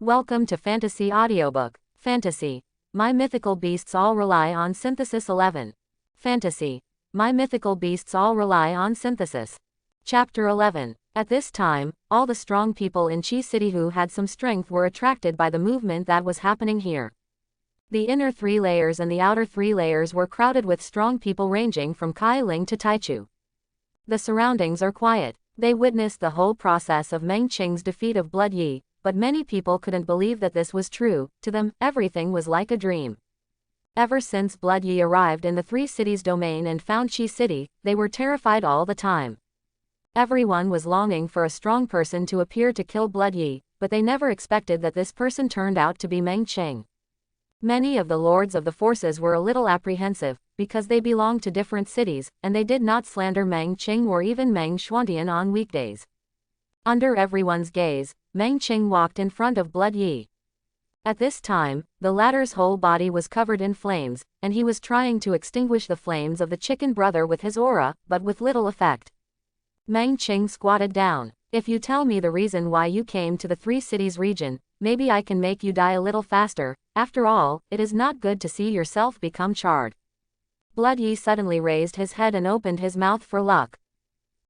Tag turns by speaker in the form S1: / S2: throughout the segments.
S1: Welcome to Fantasy Audiobook. Fantasy. My mythical beasts all rely on synthesis. 11. Fantasy. My mythical beasts all rely on synthesis. Chapter 11. At this time, all the strong people in Chi City who had some strength were attracted by the movement that was happening here. The inner 3 layers and the outer 3 layers were crowded with strong people ranging from Kai Ling to Taichu. The surroundings are quiet. They witnessed the whole process of Meng Qing's defeat of Blood Yi, but many people couldn't believe that this was true. To them, everything was like a dream. Ever since Blood Yi arrived in the 3 cities domain and found Chi City, they were terrified all the time. Everyone was longing for a strong person to appear to kill Blood Yi, but they never expected that this person turned out to be Meng Qing. Many of the lords of the forces were a little apprehensive, because they belonged to different cities, and they did not slander Meng Qing or even Meng Xuantian on weekdays. Under everyone's gaze, Meng Qing walked in front of Blood Yi. At this time, the latter's whole body was covered in flames, and he was trying to extinguish the flames of the chicken brother with his aura, but with little effect. Meng Qing squatted down. If you tell me the reason why you came to the 3 cities region, maybe I can make you die a little faster. After all, it is not good to see yourself become charred. Blood Yi suddenly raised his head and opened his mouth for luck.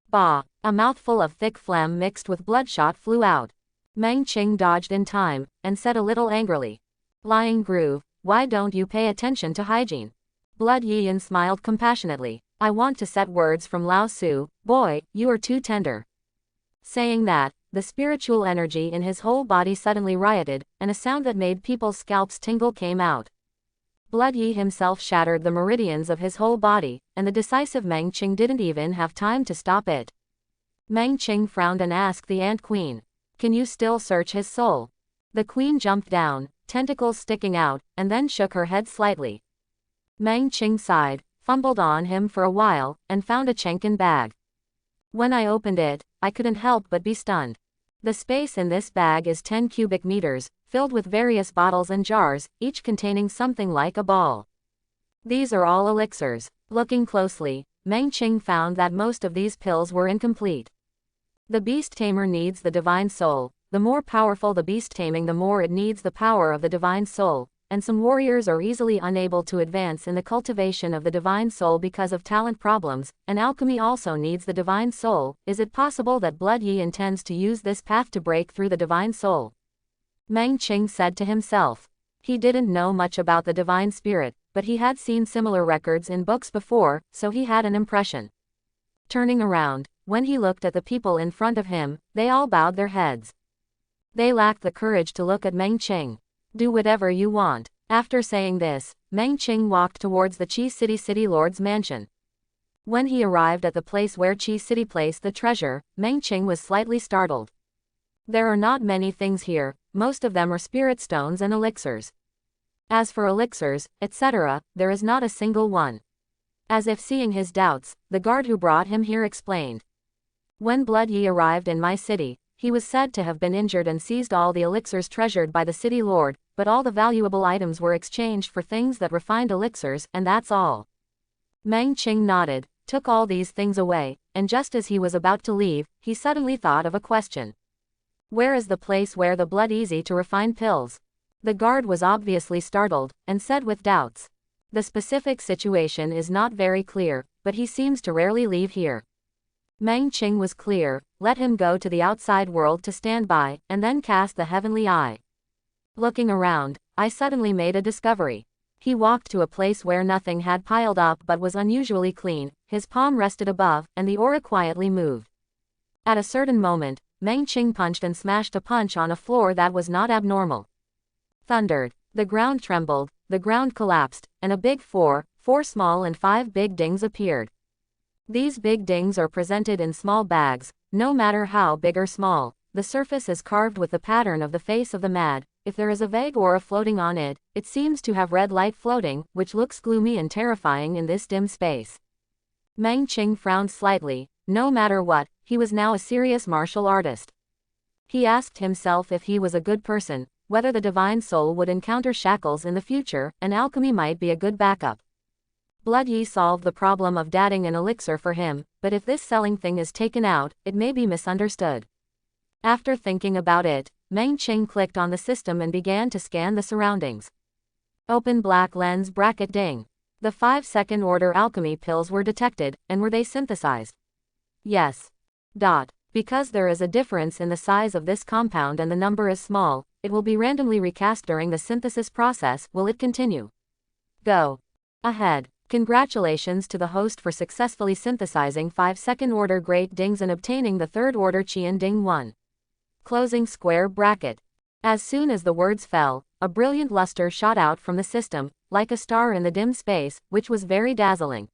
S1: Bah! A mouthful of thick phlegm mixed with bloodshot flew out. Meng Qing dodged in time, and said a little angrily, "Lying groove, why don't you pay attention to hygiene?" Blood Yi smiled compassionately. "I want to set words from Lao Su, boy, you are too tender." Saying that, the spiritual energy in his whole body suddenly rioted, and a sound that made people's scalps tingle came out. Blood Yi himself shattered the meridians of his whole body, and the decisive Meng Qing didn't even have time to stop it. Meng Qing frowned and asked the Ant Queen, "Can you still search his soul?" The queen jumped down, tentacles sticking out, and then shook her head slightly. Meng Qing sighed, fumbled on him for a while, and found a Chenkin bag. "When I opened it, I couldn't help but be stunned. The space in this bag is 10 cubic meters, filled with various bottles and jars, each containing something like a ball. These are all elixirs." Looking closely, Meng Qing found that most of these pills were incomplete. The beast tamer needs the divine soul. The more powerful the beast taming, the more it needs the power of the divine soul, and some warriors are easily unable to advance in the cultivation of the divine soul because of talent problems, and alchemy also needs the divine soul. Is it possible that Blood Yi intends to use this path to break through the divine soul? Meng Qing said to himself. He didn't know much about the divine spirit, but he had seen similar records in books before, so he had an impression. Turning around, when he looked at the people in front of him, they all bowed their heads. They lacked the courage to look at Meng Qing. "Do whatever you want." After saying this, Meng Qing walked towards the Chi City Lord's mansion. When he arrived at the place where Chi City placed the treasure, Meng Qing was slightly startled. There are not many things here, most of them are spirit stones and elixirs. As for elixirs, etc., there is not a single one. As if seeing his doubts, the guard who brought him here explained. When Blood Yi arrived in my city, he was said to have been injured and seized all the elixirs treasured by the city lord, but all the valuable items were exchanged for things that refined elixirs, and that's all. Meng Qing nodded, took all these things away, and just as he was about to leave, he suddenly thought of a question. "Where is the place where the blood easy to refine pills?" The guard was obviously startled, and said with doubts. "The specific situation is not very clear, but he seems to rarely leave here." Meng Qing was clear, let him go to the outside world to stand by, and then cast the heavenly eye. Looking around, I suddenly made a discovery. He walked to a place where nothing had piled up but was unusually clean, his palm rested above, and the aura quietly moved. At a certain moment, Meng Qing punched and smashed a punch on a floor that was not abnormal. Thundered. The ground trembled, the ground collapsed, and a big 4 small and 5 big dings appeared. These big dings are presented in small bags, no matter how big or small. The surface is carved with the pattern of the face of the mad. If there is a vague aura floating on it, it seems to have red light floating, which looks gloomy and terrifying in this dim space. Meng Qing frowned slightly. No matter what, he was now a serious martial artist. He asked himself if he was a good person, whether the divine soul would encounter shackles in the future, and alchemy might be a good backup. Blood Yi solved the problem of dating an elixir for him, but if this selling thing is taken out, it may be misunderstood. After thinking about it, Meng Qing clicked on the system and began to scan the surroundings. Open black lens bracket ding. The 5-second order alchemy pills were detected, and were they synthesized? Yes. Because there is a difference in the size of this compound and the number is small, it will be randomly recast during the synthesis process. Will it continue? Go ahead. Congratulations to the host for successfully synthesizing 5-second order great dings and obtaining the 3rd order Qian Ding 1. Closing square bracket. As soon as the words fell, a brilliant luster shot out from the system, like a star in the dim space, which was very dazzling.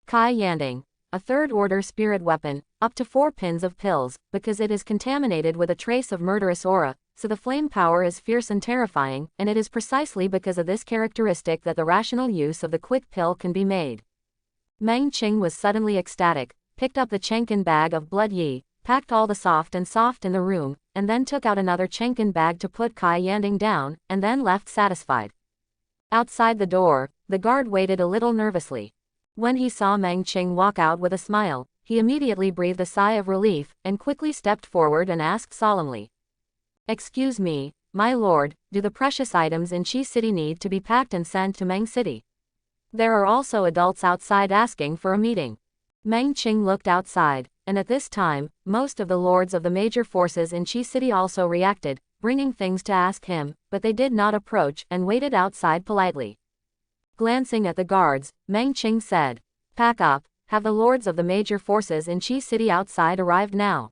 S1: Kai Yanding. A 3rd order spirit weapon, up to 4 pins of pills, because it is contaminated with a trace of murderous aura, so the flame power is fierce and terrifying, and it is precisely because of this characteristic that the rational use of the quick pill can be made. Meng Qing was suddenly ecstatic, picked up the Chenkin bag of blood yi, packed all the soft in the room, and then took out another Chenkin bag to put Kai Yanding down, and then left satisfied. Outside the door, the guard waited a little nervously. When he saw Meng Qing walk out with a smile, he immediately breathed a sigh of relief, and quickly stepped forward and asked solemnly. Excuse me, my lord, do the precious items in Qi City need to be packed and sent to Meng City? There are also adults outside asking for a meeting. Meng Qing looked outside, and at this time, most of the lords of the major forces in Qi City also reacted, bringing things to ask him, but they did not approach and waited outside politely. Glancing at the guards, Meng Qing said, Pack up, have the lords of the major forces in Qi City outside arrived now?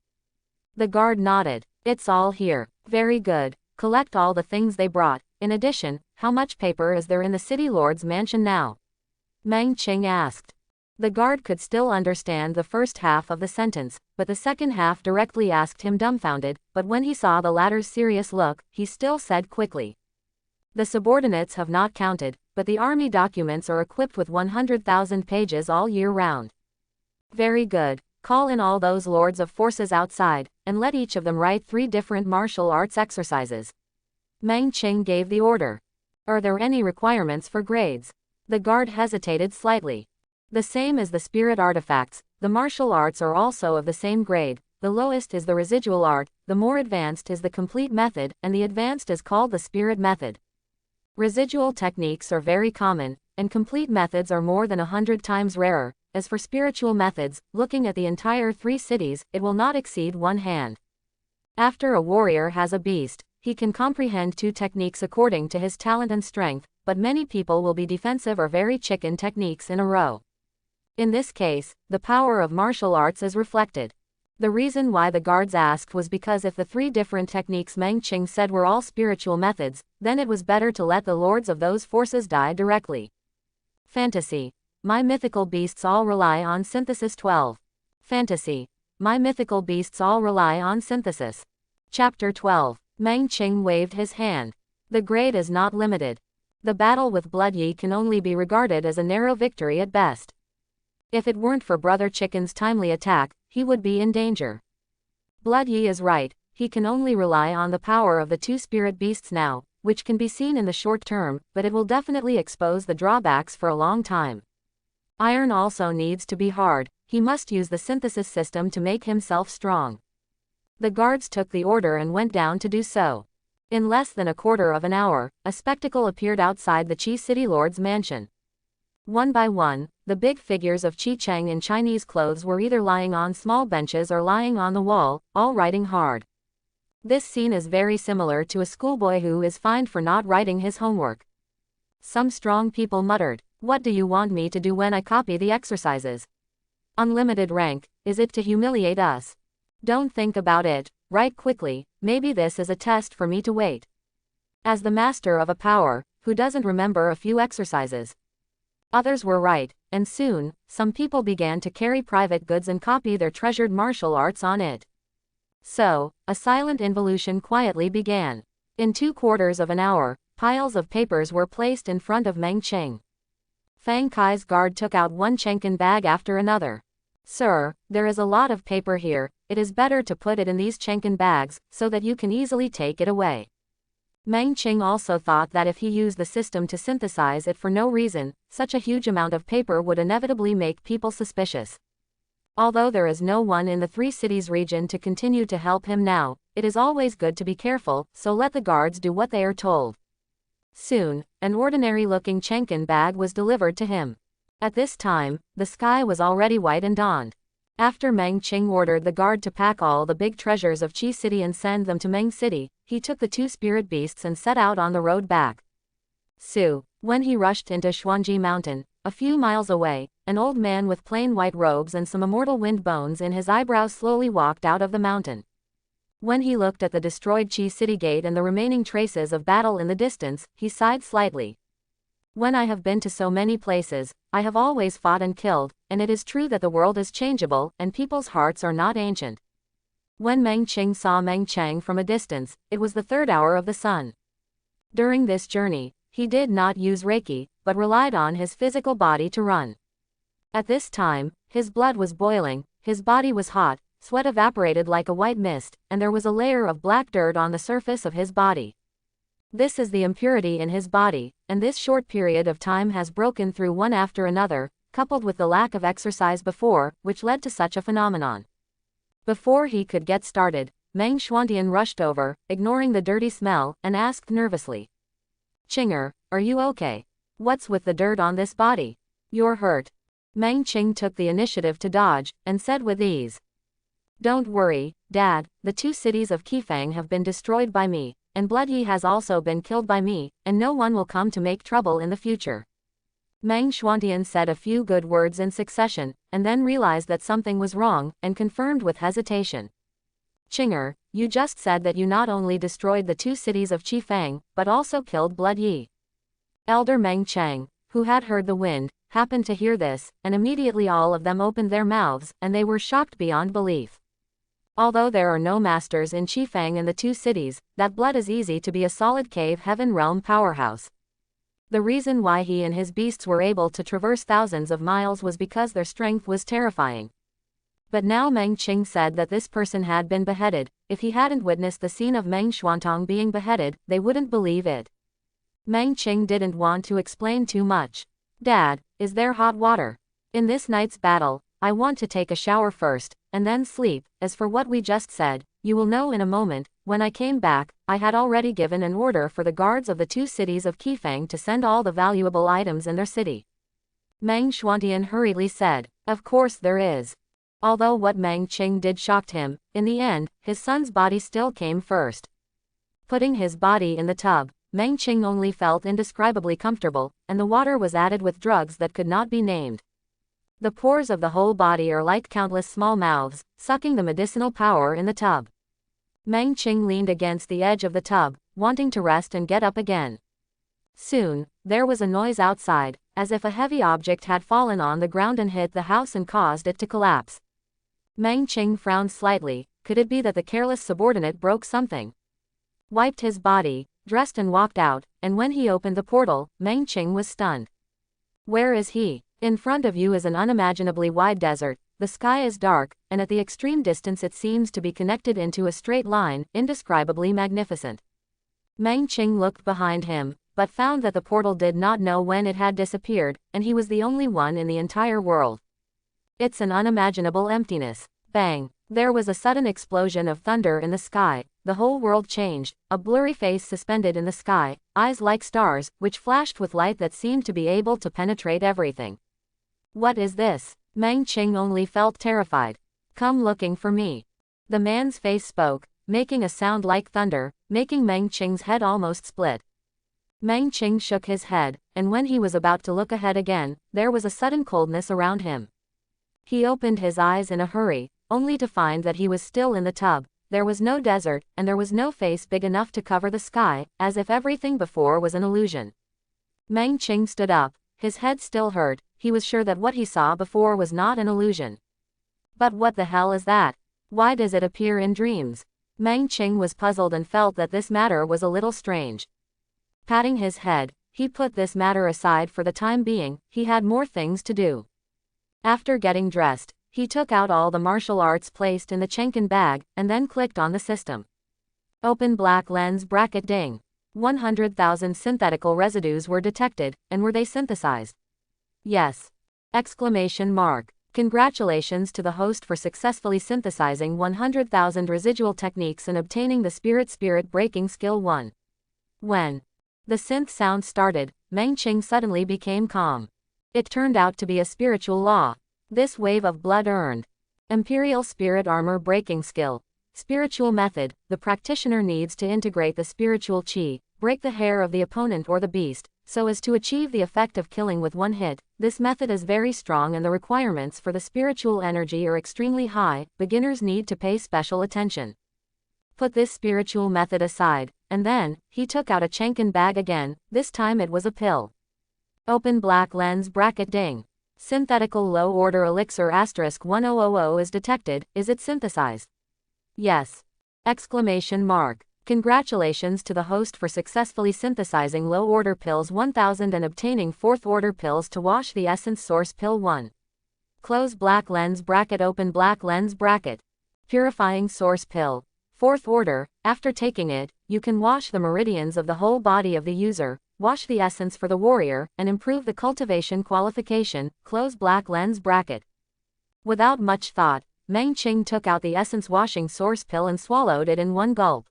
S1: The guard nodded. It's all here. Very good. Collect all the things they brought. In addition, how much paper is there in the city lord's mansion now? Meng Qing asked. The guard could still understand the first half of the sentence, but the second half directly asked him dumbfounded, but when he saw the latter's serious look, he still said quickly. The subordinates have not counted, but the army documents are equipped with 100,000 pages all year round. Very good. Call in all those lords of forces outside, and let each of them write 3 different martial arts exercises. Meng Qing gave the order. Are there any requirements for grades? The guard hesitated slightly. The same as the spirit artifacts, the martial arts are also of the same grade. The lowest is the residual art, the more advanced is the complete method, and the advanced is called the spirit method. Residual techniques are very common, and complete methods are more than 100 times rarer. As for spiritual methods, looking at the entire 3 cities, it will not exceed 1 hand. After a warrior has a beast, he can comprehend 2 techniques according to his talent and strength, but many people will be defensive or very chicken techniques in a row. In this case, the power of martial arts is reflected. The reason why the guards asked was because if the 3 different techniques Meng Qing said were all spiritual methods, then it was better to let the lords of those forces die directly. Fantasy. My mythical beasts all rely on synthesis 12. Fantasy. My mythical beasts all rely on synthesis. Chapter 12. Meng Qing waved his hand. The grade is not limited. The battle with Blood Yi can only be regarded as a narrow victory at best. If it weren't for Brother Chicken's timely attack, he would be in danger. Blood Yi is right, he can only rely on the power of the 2 spirit beasts now, which can be seen in the short term, but it will definitely expose the drawbacks for a long time. Iron also needs to be hard, he must use the synthesis system to make himself strong. The guards took the order and went down to do so. In less than a quarter of an hour, a spectacle appeared outside the Qi City Lord's mansion. One by one, the big figures of Qi Cheng in Chinese clothes were either lying on small benches or lying on the wall, all writing hard. This scene is very similar to a schoolboy who is fined for not writing his homework. Some strong people muttered, "What do you want me to do when I copy the exercises? Unlimited rank, is it to humiliate us? Don't think about it, write quickly, maybe this is a test for me to wait." As the master of a power, who doesn't remember a few exercises? Others were right, and soon, some people began to carry private goods and copy their treasured martial arts on it. So, a silent involution quietly began. In 2/4 of an hour, piles of papers were placed in front of Meng Qing. Fang Kai's guard took out one Chenkin bag after another. "Sir, there is a lot of paper here, it is better to put it in these Chenkin bags, so that you can easily take it away." Meng Qing also thought that if he used the system to synthesize it for no reason, such a huge amount of paper would inevitably make people suspicious. Although there is no one in the 3 cities region to continue to help him now, it is always good to be careful, so let the guards do what they are told. Soon, an ordinary-looking Chenkin bag was delivered to him. At this time, the sky was already white and dawned. After Meng Qing ordered the guard to pack all the big treasures of Qi City and send them to Meng City, he took the 2 spirit beasts and set out on the road back. When he rushed into Xuanji Mountain, a few miles away, an old man with plain white robes and some immortal wind bones in his eyebrows slowly walked out of the mountain. When he looked at the destroyed Qi City gate and the remaining traces of battle in the distance, he sighed slightly. When I have been to so many places, I have always fought and killed, and it is true that the world is changeable, and people's hearts are not ancient. When Meng Qing saw Meng Chang from a distance, it was the 3rd hour of the sun. During this journey, he did not use Reiki, but relied on his physical body to run. At this time, his blood was boiling, his body was hot, sweat evaporated like a white mist, and there was a layer of black dirt on the surface of his body. This is the impurity in his body, and this short period of time has broken through one after another, coupled with the lack of exercise before, which led to such a phenomenon. Before he could get started, Meng Xuantian rushed over, ignoring the dirty smell, and asked nervously, "Qinger, are you okay? What's with the dirt on this body? You're hurt." Meng Qing took the initiative to dodge, and said with ease, "Don't worry, Dad, the 2 cities of Qifang have been destroyed by me, and Blood Yi has also been killed by me, and no one will come to make trouble in the future." Meng Xuantian said a few good words in succession, and then realized that something was wrong, and confirmed with hesitation. "Qinger, you just said that you not only destroyed the 2 cities of Qifang, but also killed Blood Yi." Elder Meng Chang, who had heard the wind, happened to hear this, and immediately all of them opened their mouths, and they were shocked beyond belief. Although there are no masters in Qifang and the 2 cities, that blood is easy to be a solid cave heaven realm powerhouse. The reason why he and his beasts were able to traverse thousands of miles was because their strength was terrifying. But now Meng Qing said that this person had been beheaded. If he hadn't witnessed the scene of Meng Xuantong being beheaded, they wouldn't believe it. Meng Qing didn't want to explain too much. "Dad, is there hot water? In this night's battle, I want to take a shower first, and then sleep. As for what we just said, you will know in a moment." When I came back, I had already given an order for the guards of the 2 cities of Qifang to send all the valuable items in their city. Meng Xuantian hurriedly said, "Of course there is." Although what Meng Qing did shocked him, in the end, his son's body still came first. Putting his body in the tub, Meng Qing only felt indescribably comfortable, and the water was added with drugs that could not be named. The pores of the whole body are like countless small mouths, sucking the medicinal power in the tub. Meng Qing leaned against the edge of the tub, wanting to rest and get up again. Soon, there was a noise outside, as if a heavy object had fallen on the ground and hit the house and caused it to collapse. Meng Qing frowned slightly. Could it be that the careless subordinate broke something? Wiped his body, dressed and walked out, and when he opened the portal, Meng Qing was stunned. "Where is he? In front of you is an unimaginably wide desert, the sky is dark, and at the extreme distance it seems to be connected into a straight line, indescribably magnificent." Meng Qing looked behind him, but found that the portal did not know when it had disappeared, and he was the only one in the entire world. "It's an unimaginable emptiness." Bang! There was a sudden explosion of thunder in the sky. The whole world changed, a blurry face suspended in the sky, eyes like stars, which flashed with light that seemed to be able to penetrate everything. "What is this?" Meng Qing only felt terrified. "Come looking for me." The man's face spoke, making a sound like thunder, making Meng Qing's head almost split. Meng Qing shook his head, and when he was about to look ahead again, there was a sudden coldness around him. He opened his eyes in a hurry, only to find that he was still in the tub. There was no desert, and there was no face big enough to cover the sky, as if everything before was an illusion. Meng Qing stood up, his head still hurt. He was sure that what he saw before was not an illusion. But what the hell is that? Why does it appear in dreams? Meng Qing was puzzled and felt that this matter was a little strange. Patting his head, he put this matter aside for the time being. He had more things to do. After getting dressed, he took out all the martial arts placed in the Chenkin bag, and then clicked on the system. Open black lens bracket ding. 100,000 synthetical residues were detected, and were they synthesized? Yes! Exclamation mark. Congratulations to the host for successfully synthesizing 100,000 residual techniques and obtaining the spirit breaking skill 1. When the synth sound started, Meng Qing suddenly became calm. It turned out to be a spiritual law. This wave of blood earned Imperial Spirit Armor Breaking Skill. Spiritual method. The practitioner needs to integrate the spiritual chi, break the hair of the opponent or the beast, so as to achieve the effect of killing with one hit. This method is very strong and the requirements for the spiritual energy are extremely high. Beginners need to pay special attention. Put this spiritual method aside, and then, he took out a Chenkin bag again. This time it was a pill. Open black lens bracket ding. Synthetical low order elixir *1000 is detected. Is it synthesized? Yes. Exclamation mark. Congratulations to the host for successfully synthesizing low order pills 1000 and obtaining 4th order pills to wash the essence source pill 1. Close black lens bracket open black lens bracket. Purifying source pill. 4th order. After taking it, you can wash the meridians of the whole body of the user, wash the essence for the warrior, and improve the cultivation qualification. Close black lens bracket. Without much thought, Meng Qing took out the essence washing source pill and swallowed it in one gulp.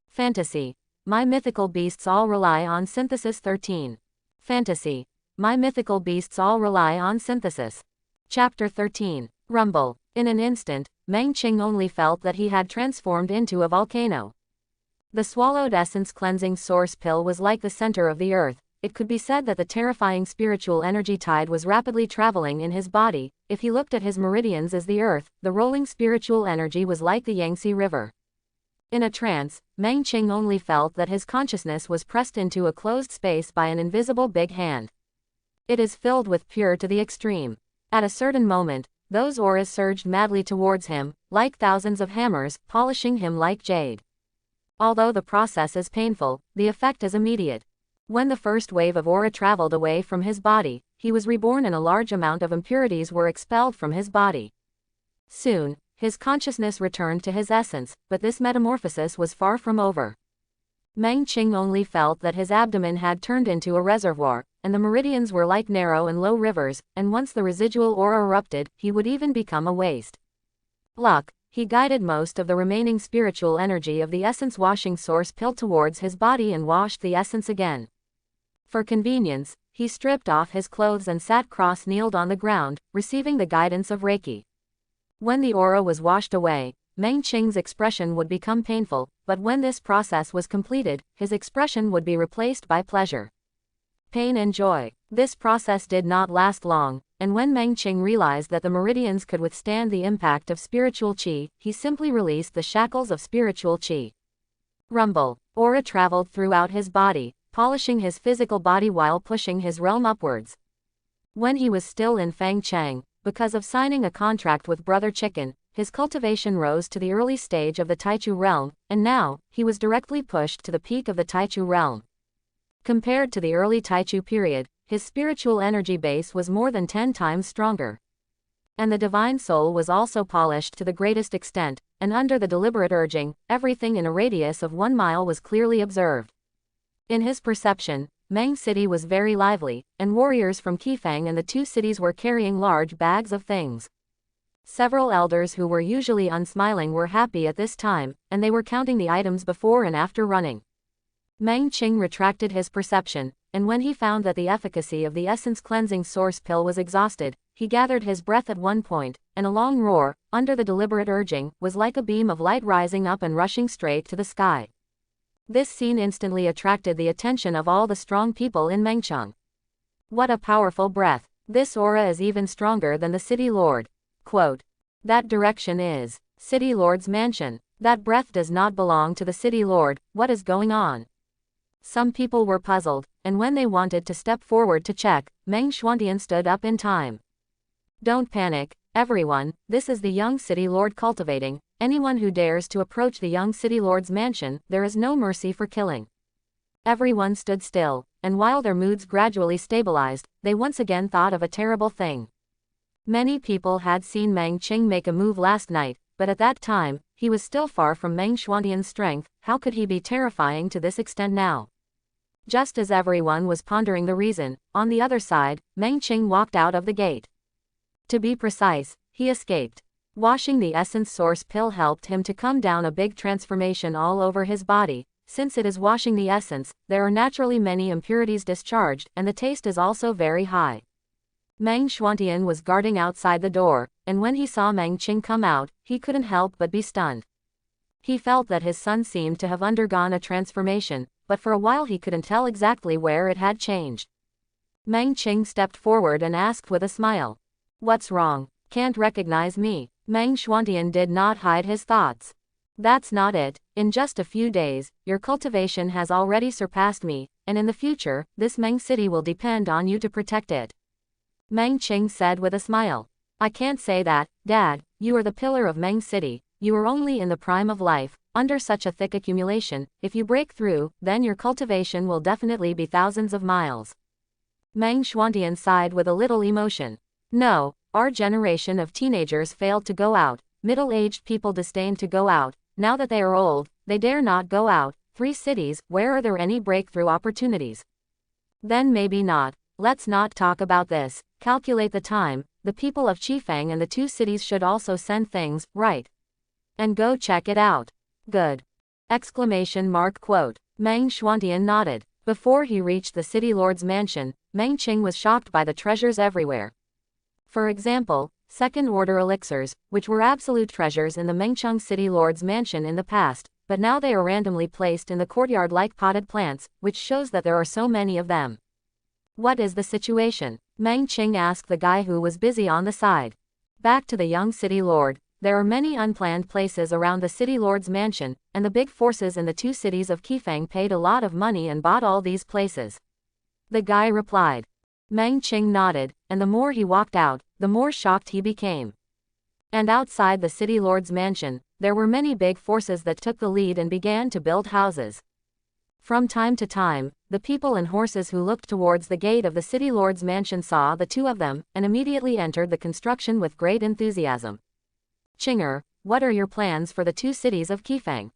S1: Fantasy. My mythical beasts all rely on synthesis 13. Fantasy. My mythical beasts all rely on synthesis. Chapter 13. Rumble. In an instant, Meng Qing only felt that he had transformed into a volcano. The swallowed essence cleansing source pill was like the center of the earth. It could be said that the terrifying spiritual energy tide was rapidly traveling in his body. If he looked at his meridians as the earth, the rolling spiritual energy was like the Yangtze River. In a trance, Meng Qing only felt that his consciousness was pressed into a closed space by an invisible big hand. It is filled with pure to the extreme. At a certain moment, those auras surged madly towards him, like thousands of hammers, polishing him like jade. Although the process is painful, the effect is immediate. When the first wave of aura traveled away from his body, he was reborn and a large amount of impurities were expelled from his body. Soon, his consciousness returned to his essence, but this metamorphosis was far from over. Meng Qing only felt that his abdomen had turned into a reservoir, and the meridians were like narrow and low rivers, and once the residual aura erupted, he would even become a waste. Luck. He guided most of the remaining spiritual energy of the essence washing source pill towards his body and washed the essence again. For convenience, he stripped off his clothes and sat cross-kneeled on the ground, receiving the guidance of Reiki. When the aura was washed away, Meng Qing's expression would become painful, but when this process was completed, his expression would be replaced by pleasure, pain and joy. This process did not last long, and when Meng Qing realized that the meridians could withstand the impact of spiritual qi, he simply released the shackles of spiritual qi. Rumble. Aura traveled throughout his body, polishing his physical body while pushing his realm upwards. When he was still in Fangcheng, because of signing a contract with Brother Chicken, his cultivation rose to the early stage of the Taichu realm, and now, he was directly pushed to the peak of the Taichu realm. Compared to the early Taichu period, his spiritual energy base was more than 10 times stronger. And the divine soul was also polished to the greatest extent, and under the deliberate urging, everything in a radius of 1 mile was clearly observed. In his perception, Meng City was very lively, and warriors from Qifeng and the 2 cities were carrying large bags of things. Several elders who were usually unsmiling were happy at this time, and they were counting the items before and after running. Meng Qing retracted his perception, and when he found that the efficacy of the essence cleansing source pill was exhausted, he gathered his breath at one point, and a long roar, under the deliberate urging, was like a beam of light rising up and rushing straight to the sky. This scene instantly attracted the attention of all the strong people in Mengcheng. What a powerful breath! This aura is even stronger than the city lord. Quote. That direction is City Lord's mansion. That breath does not belong to the City Lord. What is going on? Some people were puzzled, and when they wanted to step forward to check, Meng Xuantian stood up in time. Don't panic, everyone, this is the young City Lord cultivating. Anyone who dares to approach the young City Lord's mansion, there is no mercy for killing. Everyone stood still, and while their moods gradually stabilized, they once again thought of a terrible thing. Many people had seen Meng Qing make a move last night, but at that time, he was still far from Meng Xuantian's strength. How could he be terrifying to this extent now? Just as everyone was pondering the reason, on the other side, Meng Qing walked out of the gate. To be precise, he escaped. Washing the essence source pill helped him to come down a big transformation all over his body. Since it is washing the essence, there are naturally many impurities discharged, and the taste is also very high. Meng Xuantian was guarding outside the door, and when he saw Meng Qing come out, he couldn't help but be stunned. He felt that his son seemed to have undergone a transformation, but for a while he couldn't tell exactly where it had changed. Meng Qing stepped forward and asked with a smile. "What's wrong? Can't recognize me?" Meng Xuantian did not hide his thoughts. "That's not it. In just a few days, your cultivation has already surpassed me, and in the future, this Meng city will depend on you to protect it." Meng Qing said with a smile. "I can't say that, Dad. You are the pillar of Meng city. You are only in the prime of life. Under such a thick accumulation, if you break through, then your cultivation will definitely be thousands of miles." Meng Xuantian sighed with a little emotion. "No, our generation of teenagers failed to go out. Middle-aged people disdain to go out. Now that they are old, they dare not go out. 3 cities, where are there any breakthrough opportunities?" "Then maybe not. Let's not talk about this. Calculate the time. The people of Qifeng and the 2 cities should also send things, right? And go check it out." "Good!" Exclamation mark quote. Meng Xuantian nodded. Before he reached the city lord's mansion, Meng Qing was shocked by the treasures everywhere. For example, second-order elixirs, which were absolute treasures in the Mengcheng city lord's mansion in the past, but now they are randomly placed in the courtyard like potted plants, which shows that there are so many of them. "What is the situation?" Meng Qing asked the guy who was busy on the side. Back to the young city lord. "There are many unplanned places around the city lord's mansion, and the big forces in the 2 cities of Qifeng paid a lot of money and bought all these places," the guy replied. Meng Qing nodded, and the more he walked out, the more shocked he became. And outside the city lord's mansion, there were many big forces that took the lead and began to build houses. From time to time, the people and horses who looked towards the gate of the city lord's mansion saw the 2 of them, and immediately entered the construction with great enthusiasm. "Qinger, what are your plans for the 2 cities of Qifeng?"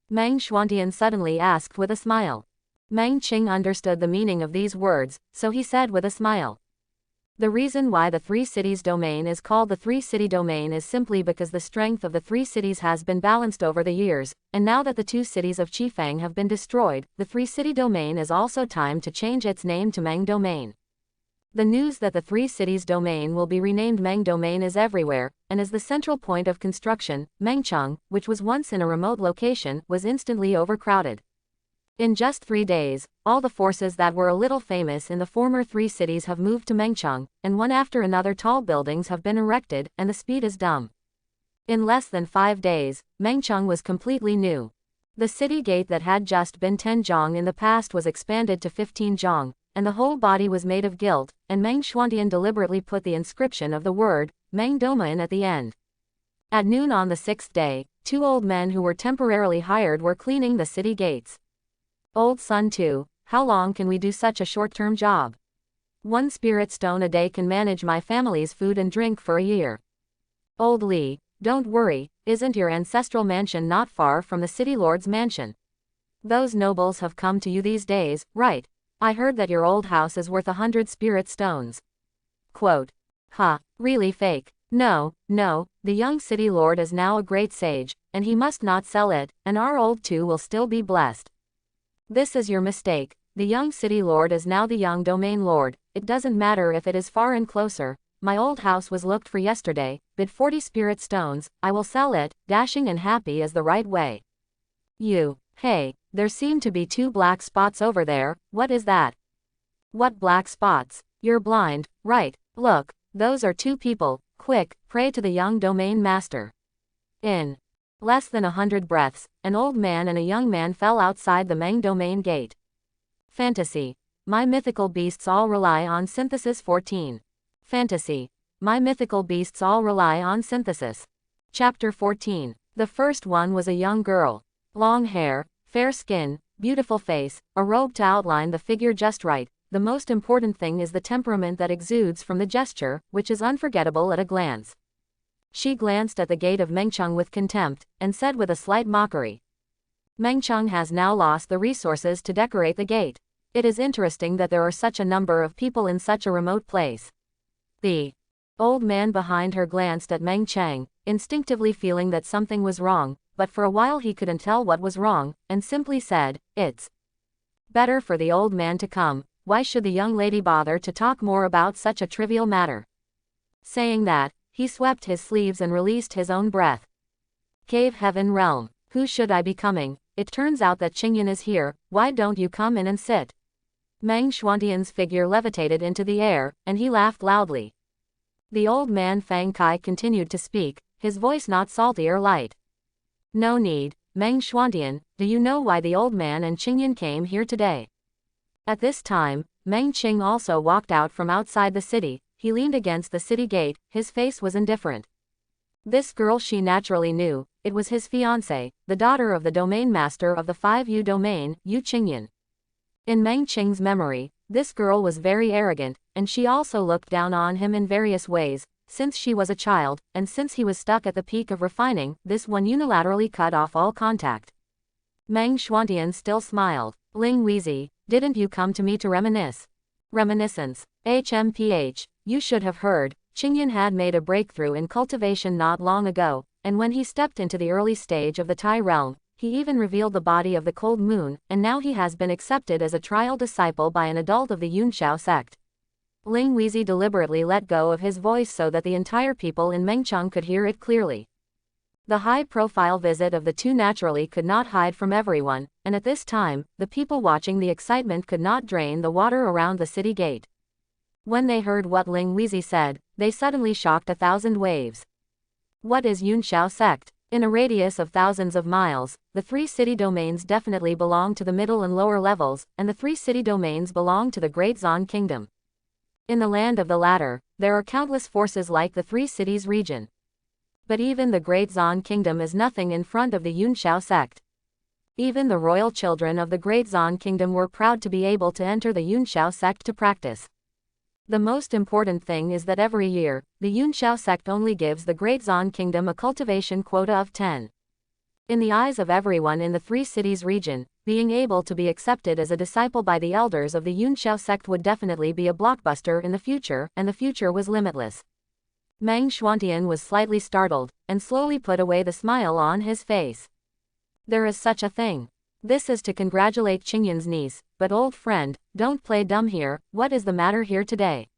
S1: Meng Xuantian suddenly asked with a smile. Meng Qing understood the meaning of these words, so he said with a smile. "The reason why the 3 cities domain is called the 3-city domain is simply because the strength of the 3 cities has been balanced over the years, and now that the 2 cities of Qifeng have been destroyed, the 3-city domain is also time to change its name to Meng domain." The news that the 3 cities domain will be renamed Meng domain is everywhere, and as the central point of construction, Mengcheng, which was once in a remote location, was instantly overcrowded. In just 3 days, all the forces that were a little famous in the former 3 cities have moved to Mengcheng, and one after another tall buildings have been erected, and the speed is dumb. In less than 5 days, Mengcheng was completely new. The city gate that had just been 10 zhong in the past was expanded to 15 zhong, and the whole body was made of gilt, and Meng Xuantian deliberately put the inscription of the word, Meng Domain at the end. At noon on the 6th day, 2 old men who were temporarily hired were cleaning the city gates. "Old son too, how long can we do such a short-term job? 1 spirit stone a day can manage my family's food and drink for a year." "Old Li, don't worry, isn't your ancestral mansion not far from the city lord's mansion? Those nobles have come to you these days, right? I heard that your old house is worth 100 spirit stones." Quote. "Huh, really fake. No, the young city lord is now a great sage, and he must not sell it, and our old 2 will still be blessed." "This is your mistake. The young city lord is now the young domain lord. It doesn't matter if it is far and closer. My old house was looked for yesterday, bid 40 spirit stones, I will sell it, dashing and happy is the right way." Hey, there seem to be 2 black spots over there, what is that?" "What black spots? You're blind, right? Look, those are 2 people, quick, pray to the young domain master." In less than 100 breaths, an old man and a young man fell outside the Meng domain gate. Fantasy. My mythical beasts all rely on synthesis 14. Fantasy. My mythical beasts all rely on synthesis. Chapter 14. The first one was a young girl. Long hair, fair skin, beautiful face, a robe to outline the figure just right. The most important thing is the temperament that exudes from the gesture, which is unforgettable at a glance. She glanced at the gate of Mengcheng with contempt, and said with a slight mockery, "Mengcheng has now lost the resources to decorate the gate. It is interesting that there are such a number of people in such a remote place." The old man behind her glanced at Meng Chang, instinctively feeling that something was wrong, but for a while he couldn't tell what was wrong, and simply said, "It's better for the old man to come. Why should the young lady bother to talk more about such a trivial matter?" Saying that, he swept his sleeves and released his own breath. Cave Heaven Realm. Who should I be coming? It turns out that Qingyan is here. Why don't you come in and sit? Meng Xuantian's figure levitated into the air, and he laughed loudly. The old man Fang Kai continued to speak, his voice not salty or light. "No need, Meng Xuantian, do you know why the old man and Qingyan came here today?" At this time, Meng Qing also walked out from outside the city. He leaned against the city gate, his face was indifferent. This girl she naturally knew, it was his fiancée, the daughter of the domain master of the 5U domain, Yu Qingyan. In Meng Qing's memory, this girl was very arrogant, and she also looked down on him in various ways. Since she was a child, and since he was stuck at the peak of refining, this one unilaterally cut off all contact. Meng Xuantian still smiled. "Ling Wheezy, didn't you come to me to reminisce?" Reminiscence. HMPH, you should have heard, Qingyan had made a breakthrough in cultivation not long ago, and when he stepped into the early stage of the Tai realm, he even revealed the body of the cold moon, and now he has been accepted as a trial disciple by an adult of the Yunxiao sect. Ling Wheezy deliberately let go of his voice so that the entire people in Mengcheng could hear it clearly. The high-profile visit of the two naturally could not hide from everyone, and at this time, the people watching the excitement could not drain the water around the city gate. When they heard what Ling Wheezy said, they suddenly shocked 1,000 waves. What is Yunxiao sect? In a radius of thousands of miles, the 3 city domains definitely belong to the middle and lower levels, and the 3 city domains belong to the Great Zan Kingdom. In the land of the latter, there are countless forces like the 3 cities region. But even the Great Zan Kingdom is nothing in front of the Yunxiao sect. Even the royal children of the Great Zan Kingdom were proud to be able to enter the Yunxiao sect to practice. The most important thing is that every year, the Yunxiao sect only gives the Great Zan Kingdom a cultivation quota of 10. In the eyes of everyone in the 3 cities region, being able to be accepted as a disciple by the elders of the Yunxiao sect would definitely be a blockbuster in the future, and the future was limitless. Meng Xuantian was slightly startled, and slowly put away the smile on his face. There is such a thing. This is to congratulate Qingyan's niece, but old friend, don't play dumb here. What is the matter here today?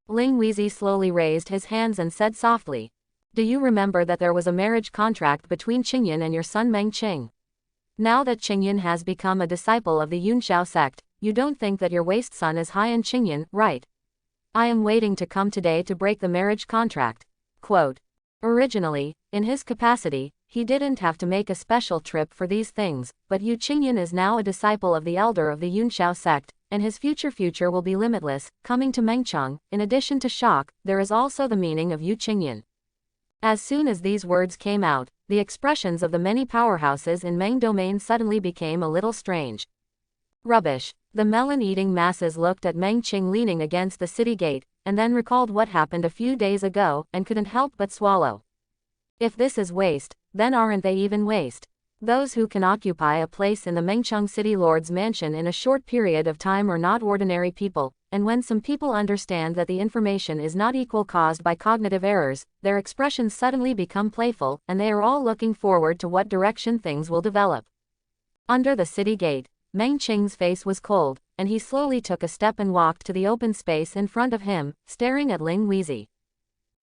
S1: Ling Wheezy slowly raised his hands and said softly, "Do you remember that there was a marriage contract between Qingyan and your son Meng Qing? Now that Qingyan has become a disciple of the Yunxiao sect, you don't think that your waist son is high in Qingyan, right? I am waiting to come today to break the marriage contract." Quote. Originally, in his capacity, he didn't have to make a special trip for these things, but Yu Qingyan is now a disciple of the elder of the Yunxiao sect, and his future will be limitless. Coming to Mengcheng, in addition to shock, there is also the meaning of Yu Qingyan. As soon as these words came out, the expressions of the many powerhouses in Meng domain suddenly became a little strange. Rubbish. The melon-eating masses looked at Meng Qing leaning against the city gate, and then recalled what happened a few days ago, and couldn't help but swallow. If this is waste, then aren't they even waste? Those who can occupy a place in the Mengcheng City Lord's mansion in a short period of time are not ordinary people, and when some people understand that the information is not equal caused by cognitive errors, their expressions suddenly become playful, and they are all looking forward to what direction things will develop. Under the city gate, Meng Qing's face was cold, and he slowly took a step and walked to the open space in front of him, staring at Ling Wheezy.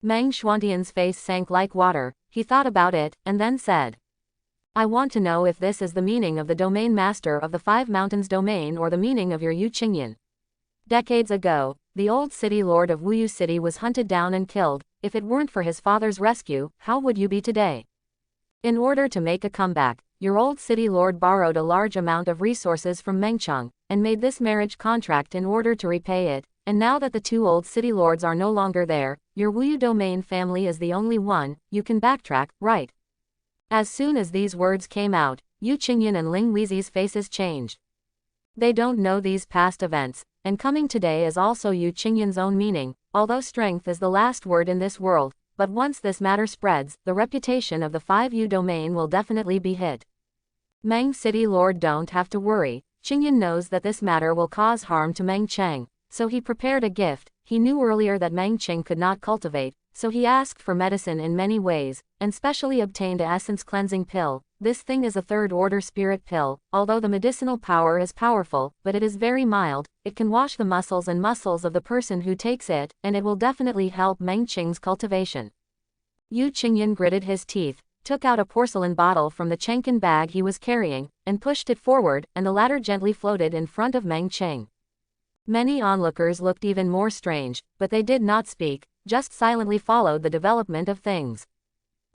S1: Meng Xuantian's face sank like water. He thought about it, and then said, "I want to know if this is the meaning of the domain master of the 5 mountains domain or the meaning of your Yu Qingyan. Decades ago, the old city lord of Wuyu City was hunted down and killed. If it weren't for his father's rescue, how would you be today? In order to make a comeback, your old city lord borrowed a large amount of resources from Mengcheng, and made this marriage contract in order to repay it, and now that the 2 old city lords are no longer there, your Wuyu domain family is the only one. You can backtrack, right?" As soon as these words came out, Yu Qingyan and Ling Wheezy's faces changed. They don't know these past events, and coming today is also Yu Qingyan's own meaning, although strength is the last word in this world, but once this matter spreads, the reputation of the 5U domain will definitely be hit. Meng City Lord, don't have to worry. Qingyan knows that this matter will cause harm to Meng Cheng, so he prepared a gift. he knew earlier that Meng Qing could not cultivate, so he asked for medicine in many ways, and specially obtained a essence cleansing pill. This thing is a third-order spirit pill, although the medicinal power is powerful, but it is very mild. It can wash the muscles of the person who takes it, and it will definitely help Meng Qing's cultivation. Yu Qingyan gritted his teeth, took out a porcelain bottle from the Chenkin bag he was carrying, and pushed it forward, and the latter gently floated in front of Meng Qing. Many onlookers looked even more strange, but they did not speak, just silently followed the development of things.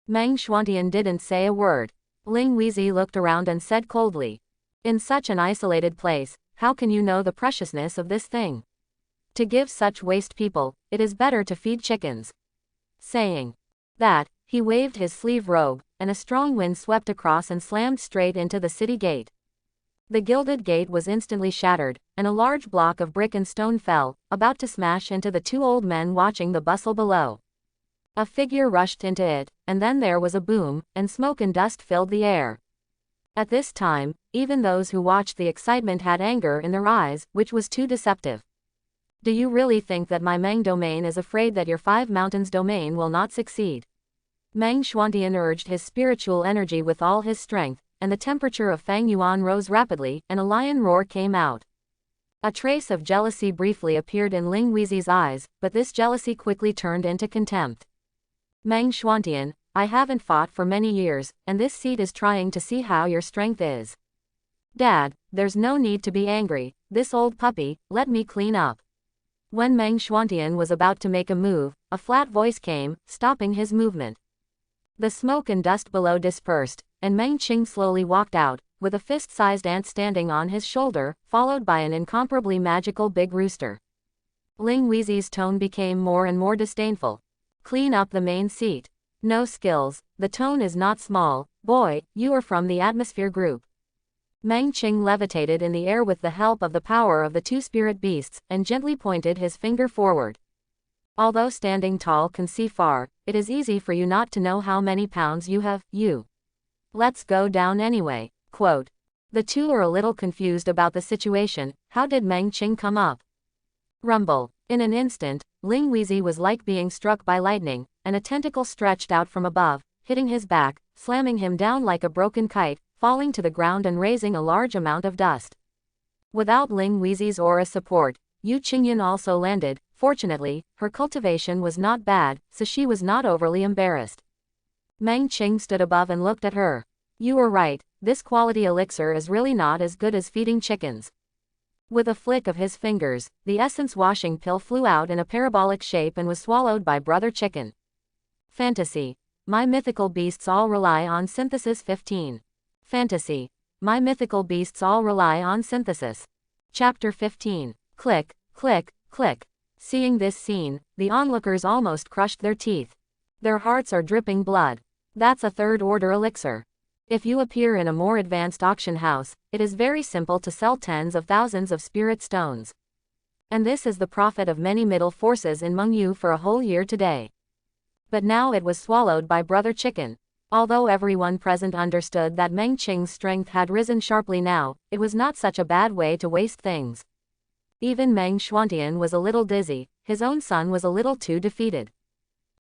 S1: Meng Xuantian didn't say a word. Ling Weizi looked around and said coldly, "In such an isolated place, how can you know the preciousness of this thing? To give such waste people, it is better to feed chickens." Saying that, he waved his sleeve robe, and a strong wind swept across and slammed straight into the city gate. The gilded gate was instantly shattered, and a large block of brick and stone fell, about to smash into the two old men watching the bustle below. A figure rushed into it, and then there was a boom, and smoke and dust filled the air. At this time, even those who watched the excitement had anger in their eyes, which was too deceptive. "Do you really think that my Meng domain is afraid that your Five Mountains domain will not succeed?" Meng Xuantian urged his spiritual energy with all his strength, and the temperature of Fang Yuan rose rapidly, and a lion roar came out. A trace of jealousy briefly appeared in Ling Weizi's eyes, but this jealousy quickly turned into contempt. "Meng Xuantian, I haven't fought for many years, and this seat is trying to see how your strength is. Dad, there's no need to be angry, this old puppy, let me clean up." When Meng Xuantian was about to make a move, a flat voice came, stopping his movement. The smoke and dust below dispersed, and Meng Qing slowly walked out, with a fist-sized ant standing on his shoulder, followed by an incomparably magical big rooster. Ling Weizi's tone became more and more disdainful. "Clean up the main seat. No skills, the tone is not small, boy, you are from the atmosphere group." Meng Qing levitated in the air with the help of the power of the two spirit beasts, and gently pointed his finger forward. "Although standing tall can see far, it is easy for you not to know how many pounds you have, you. Let's go down anyway." Quote. The two are a little confused about the situation. How did Meng Qing come up? Rumble. In an instant, Ling Weizi was like being struck by lightning, and a tentacle stretched out from above, hitting his back, slamming him down like a broken kite, falling to the ground and raising a large amount of dust. Without Ling Weizi's aura support, Yu Qingyan also landed. Fortunately, her cultivation was not bad, so she was not overly embarrassed. Meng Qing stood above and looked at her. "You were right, this quality elixir is really not as good as feeding chickens." With a flick of his fingers, the essence washing pill flew out in a parabolic shape and was swallowed by Brother Chicken. Fantasy. My mythical beasts all rely on synthesis. 15. Fantasy. My mythical beasts all rely on synthesis. Chapter 15. Click, click, click. Seeing this scene, the onlookers almost crushed their teeth. Their hearts are dripping blood. That's a third-order elixir. If you appear in a more advanced auction house, it is very simple to sell tens of thousands of spirit stones. And this is the profit of many middle forces in Mengyu for a whole year today. But now it was swallowed by Brother Chicken. Although everyone present understood that Meng Qing's strength had risen sharply now, it was not such a bad way to waste things. Even Meng Xuantian was a little dizzy, his own son was a little too defeated.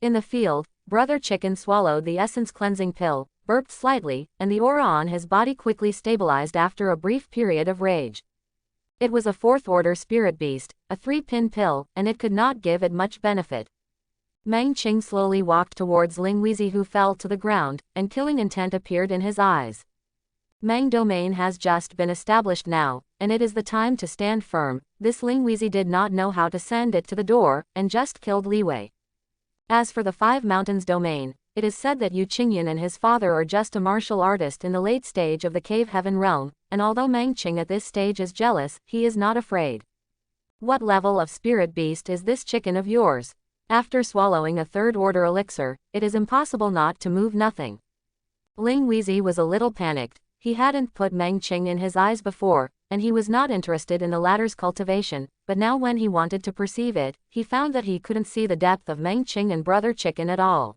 S1: In the field, Brother Chicken swallowed the essence cleansing pill, burped slightly, and the aura on his body quickly stabilized after a brief period of rage. It was a fourth-order spirit beast, a 3-pin pill, and it could not give it much benefit. Meng Qing slowly walked towards Ling Weizi, who fell to the ground, and killing intent appeared in his eyes. Meng domain has just been established now, and it is the time to stand firm. This Ling Weizi did not know how to send it to the door, and just killed Li Wei. As for the Five Mountains domain, it is said that Yu Qingyan and his father are just a martial artist in the late stage of the Cave Heaven realm, and although Meng Qing at this stage is jealous, he is not afraid. What level of spirit beast is this chicken of yours? After swallowing a third-order elixir, it is impossible not to move nothing. Ling Weizi was a little panicked. He hadn't put Meng Qing in his eyes before, and he was not interested in the latter's cultivation, but now when he wanted to perceive it, he found that he couldn't see the depth of Meng Qing and Brother Chicken at all.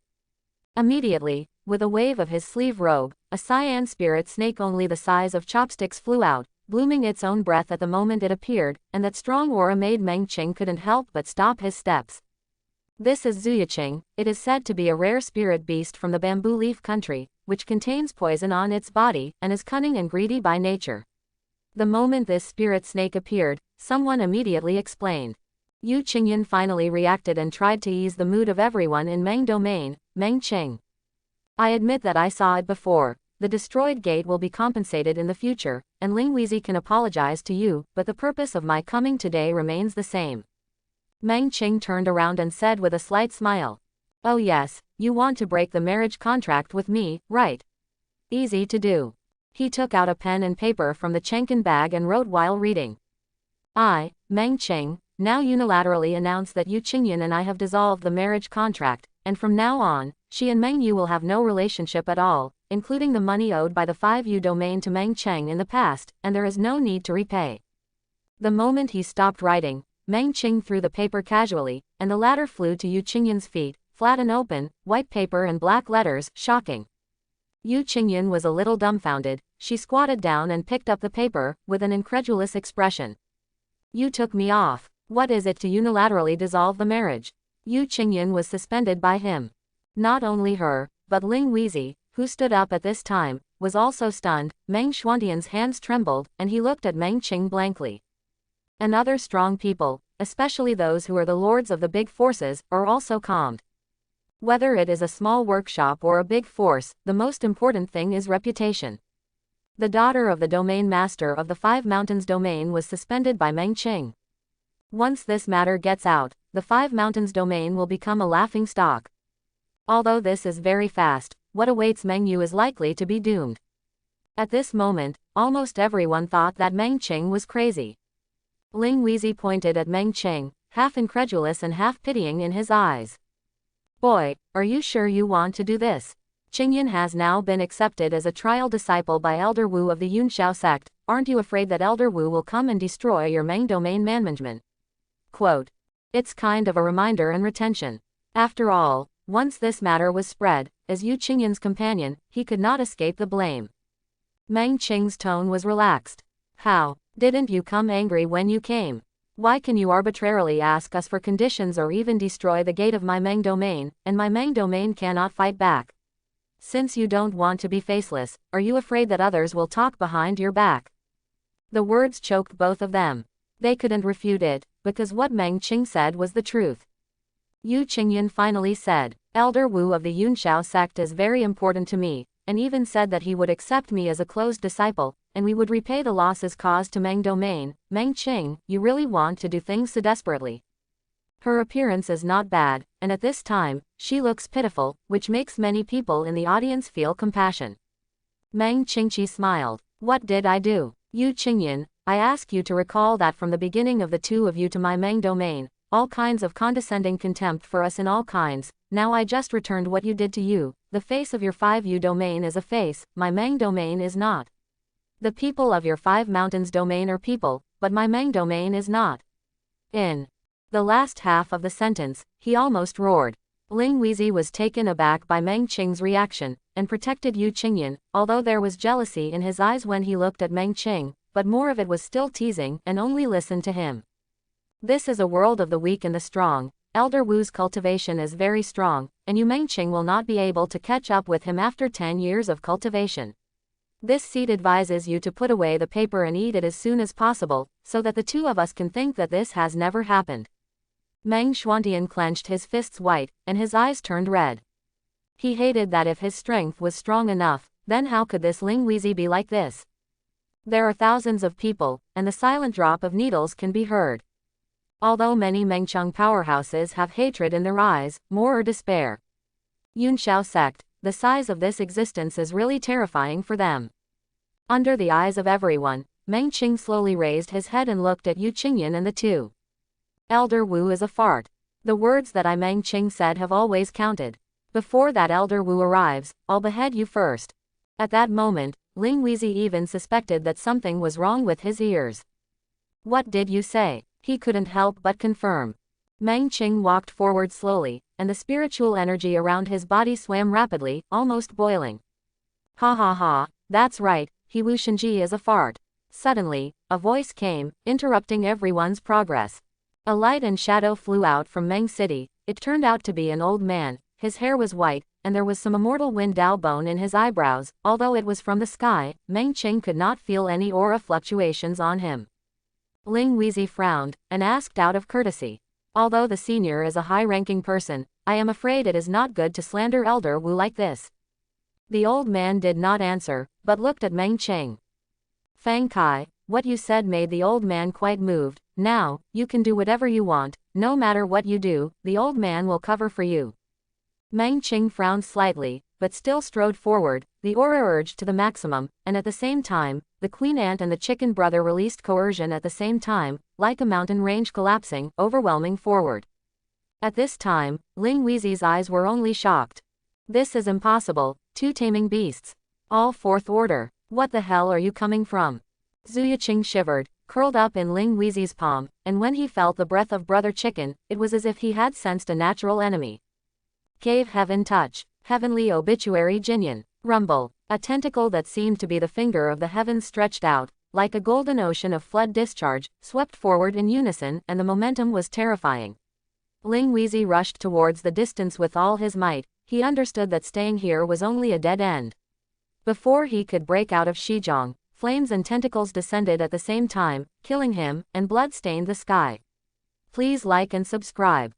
S1: Immediately, with a wave of his sleeve robe, a cyan spirit snake only the size of chopsticks flew out, blooming its own breath at the moment it appeared, and that strong aura made Meng Qing couldn't help but stop his steps. This is Zuyaqing. It is said to be a rare spirit beast from the bamboo leaf country, which contains poison on its body, and is cunning and greedy by nature. The moment this spirit snake appeared, someone immediately explained. Yu Qingyan finally reacted and tried to ease the mood of everyone in Meng domain. Meng Qing. I admit that I saw it before. The destroyed gate will be compensated in the future, and Ling Weizi can apologize to you, but the purpose of my coming today remains the same. Meng Qing turned around and said with a slight smile. Oh yes, you want to break the marriage contract with me, right? Easy to do. He took out a pen and paper from the Chenkin bag and wrote while reading. I, Meng Qing, now unilaterally announce that Yu Qingyan and I have dissolved the marriage contract, and from now on, she and Meng Yu will have no relationship at all, including the money owed by the 5U domain to Meng Cheng in the past, and there is no need to repay. The moment he stopped writing, Meng Qing threw the paper casually, and the latter flew to Yu Qingyan's feet, flat and open, white paper and black letters, shocking. Yu Qingyan was a little dumbfounded. She squatted down and picked up the paper, with an incredulous expression. You took me off. What is it to unilaterally dissolve the marriage? Yu Qingyan was suspended by him. Not only her, but Ling Weizi, who stood up at this time, was also stunned. Meng Xuantian's hands trembled, and he looked at Meng Qing blankly. And other strong people, especially those who are the lords of the big forces, are also calmed. Whether it is a small workshop or a big force, the most important thing is reputation. The daughter of the domain master of the Five Mountains domain was suspended by Meng Qing. Once this matter gets out, the Five Mountains domain will become a laughing stock. Although this is very fast, what awaits Meng Yu is likely to be doomed. At this moment, almost everyone thought that Meng Qing was crazy. Ling Weizi pointed at Meng Qing, half incredulous and half pitying in his eyes. Boy, are you sure you want to do this? Qingyan has now been accepted as a trial disciple by Elder Wu of the Yunxiao sect. Aren't you afraid that Elder Wu will come and destroy your Meng domain management? Quote. It's kind of a reminder and retention. After all, once this matter was spread, as Yu Qingyan's companion, he could not escape the blame. Meng Qing's tone was relaxed. How? Didn't you come angry when you came? Why can you arbitrarily ask us for conditions or even destroy the gate of my Meng domain, and my Meng domain cannot fight back? Since you don't want to be faceless, are you afraid that others will talk behind your back? The words choked both of them. They couldn't refute it, because what Meng Qing said was the truth. Yu Qingyan finally said, Elder Wu of the Yunxiao sect is very important to me, and even said that he would accept me as a closed disciple, and we would repay the losses caused to Meng domain. Meng Qing, you really want to do things so desperately. Her appearance is not bad, and at this time, she looks pitiful, which makes many people in the audience feel compassion. Meng Qingqi smiled. What did I do? Yu Qingyan, I ask you to recall that from the beginning of the two of you to my Meng domain, all kinds of condescending contempt for us in all kinds. Now I just returned what you did to you. The face of your 5U domain is a face, my Meng domain is not. The people of your 5 Mountains domain are people, but my Meng domain is not. In the last half of the sentence, he almost roared. Ling Weizi was taken aback by Meng Qing's reaction, and protected Yu Qingyan, although there was jealousy in his eyes when he looked at Meng Qing, but more of it was still teasing, and only listened to him. This is a world of the weak and the strong. Elder Wu's cultivation is very strong, and Yu Meng Qing will not be able to catch up with him after 10 years of cultivation. This seed advises you to put away the paper and eat it as soon as possible, so that the two of us can think that this has never happened. Meng Xuantian clenched his fists white, and his eyes turned red. He hated that if his strength was strong enough, then how could this Ling Weizi be like this? There are thousands of people, and the silent drop of needles can be heard. Although many Mengcheng powerhouses have hatred in their eyes, more or despair. Yunxiao sect, the size of this existence is really terrifying for them. Under the eyes of everyone, Meng Qing slowly raised his head and looked at Yu Qingyan and the two. Elder Wu is a fart. The words that Meng Qing said have always counted. Before that Elder Wu arrives, I'll behead you first. At that moment, Ling Weizi even suspected that something was wrong with his ears. What did you say? He couldn't help but confirm. Meng Qing walked forward slowly, and the spiritual energy around his body swam rapidly, almost boiling. Ha ha ha, that's right, He Wu Shenji is a fart. Suddenly, a voice came, interrupting everyone's progress. A light and shadow flew out from Meng City. It turned out to be an old man. His hair was white, and there was some immortal wind bone in his eyebrows. Although it was from the sky, Meng Qing could not feel any aura fluctuations on him. Ling Weixi frowned, and asked out of courtesy. Although the senior is a high-ranking person, I am afraid it is not good to slander Elder Wu like this. The old man did not answer, but looked at Meng Qing. Fang Kai, what you said made the old man quite moved. Now, you can do whatever you want, no matter what you do, the old man will cover for you. Meng Qing frowned slightly, but still strode forward, the aura urged to the maximum, and at the same time, the queen ant and the chicken brother released coercion at the same time, like a mountain range collapsing, overwhelming forward. At this time, Ling Weizi's eyes were only shocked. This is impossible, 2 taming beasts. All 4th order. What the hell are you coming from? Zuyaqing shivered, curled up in Ling Weizi's palm, and when he felt the breath of Brother Chicken, it was as if he had sensed a natural enemy. Cave Heaven Touch. Heavenly Obituary Jinyan. Rumble. A tentacle that seemed to be the finger of the heavens stretched out, like a golden ocean of flood discharge, swept forward in unison, and the momentum was terrifying. Ling Weizi rushed towards the distance with all his might. He understood that staying here was only a dead end. Before he could break out of Shizhong, flames and tentacles descended at the same time, killing him, and blood stained the sky. Please like and subscribe.